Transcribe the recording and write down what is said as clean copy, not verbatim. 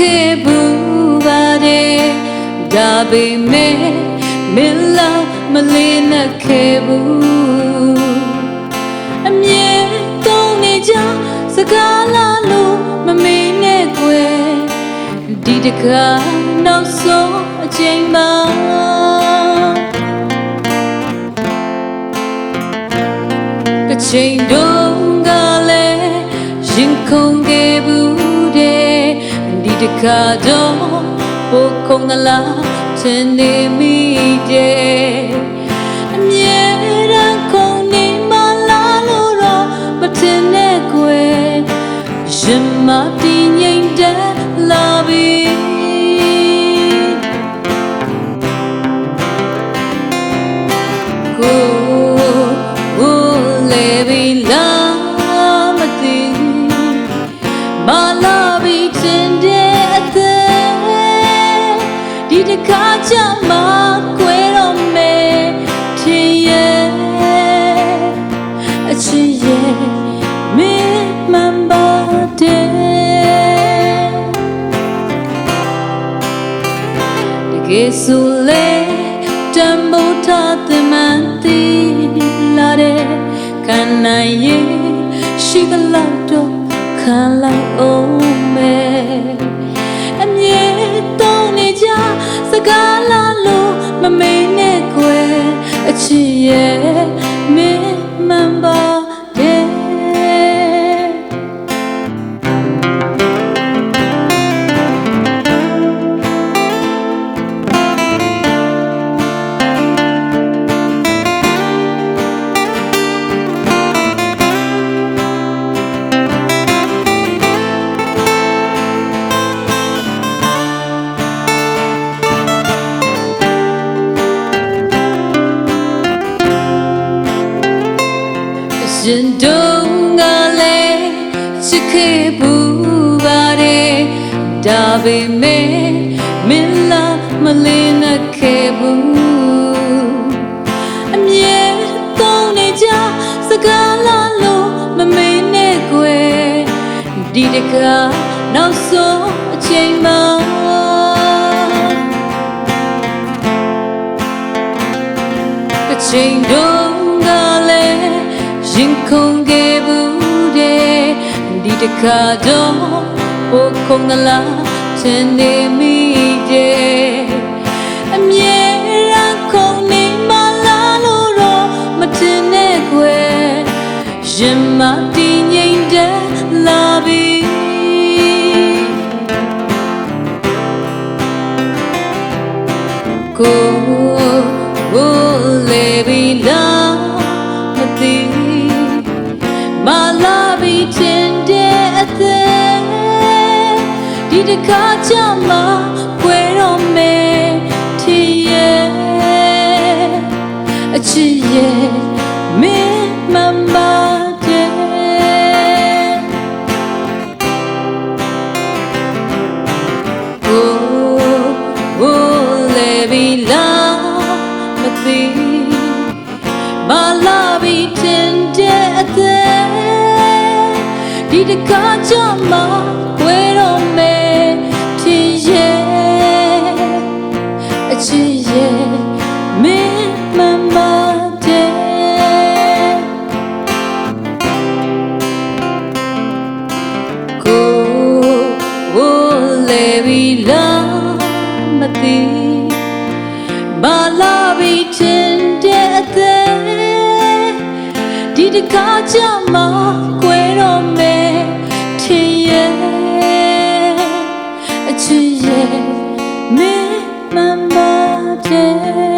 ခဲ့ဘူးပါတယ်ဒါပေမဲ့မလာမလေးနဲ့ခဲ့ဘူးအမြဲတုံးနေကြစကားလာလို့မမေ့နဲ့ကွယ်ဒီတခါနောက်ဆုံးအချိန်မှာအချိန်တုန်းကလည်းရင်ခုန်ခဲ့ဘူးတဲ့ဒီတခါတော့ဘို့ခုန်ကလာထင်နေမိတဲ့အမြဲတမ်းခုန်နေမှလာလို့တော့မထင်နဲ့ကွယ်ရင်မတည်ငြိမ်တဲ့လာပြီဒီတခါချမှာကွယ်တော့မယ်ထင်ရဲ့အချစ်ရဲ့မင်းမှန်ပါတယ်တကယ်ဆိုလေတံမိုးထားတဲ့မှန်သိလာတဲ့ခံနိုင်ရဲ့ရှိကလောက်တော့ခံလိုက်အောင်မယ်အမြဲတုံးနေကြစကားလာလို့မမေ့နဲ့ကွယ်အချစ်ရဲ့မင်းမှန်ပါတယ်ရင်တုံးကလည်းချစ်ခဲ့ဘူးပါတယ်ဒါပေမဲ့မလာမလေးနဲ့ခဲ့ဘူးအမြဲတုံးနေကြစကားလာလို့မမေ့နဲ့ကွယ်ဒီတခါနောက်ဆုံးအချိန်မှာအချိန်တုံးကလည်းရင်ခုန်ခဲ့ဘူးတဲ့ဒီတခါတော့ဘို့ခုန်ကလာထင်နေမိတဲ့အမြဲတမ်းခုန်နေမှလာလို့တော့မထင်နဲ့ကွယ်ရင်မတည်ငြိမ်တဲ့လာပြီကိုလေပြီလားမသိမလာပြီထင်တဲ့အသက်ဒီတခါချမှာကွယ်တော့မယ်ထင်ရဲ့အချစ်ရဲ့မင်းမှန်ပါတယ်လေပြီလားမသိမလာပြီထင်တဲ့အသက်ဒီတခါချမှာကွယ်တော့မယ်ထင်ရဲ့အချစ်ရဲ့မင်းမှန်ပါတယ်ကိုလေပြီလားမသိမလာပြီထင်တဲ့အသက်ဒီတခါချမှာကွယ်တော့မယ်ထင်ရဲ့အချစ်ရဲ့မင်းမှန်ပါတယ်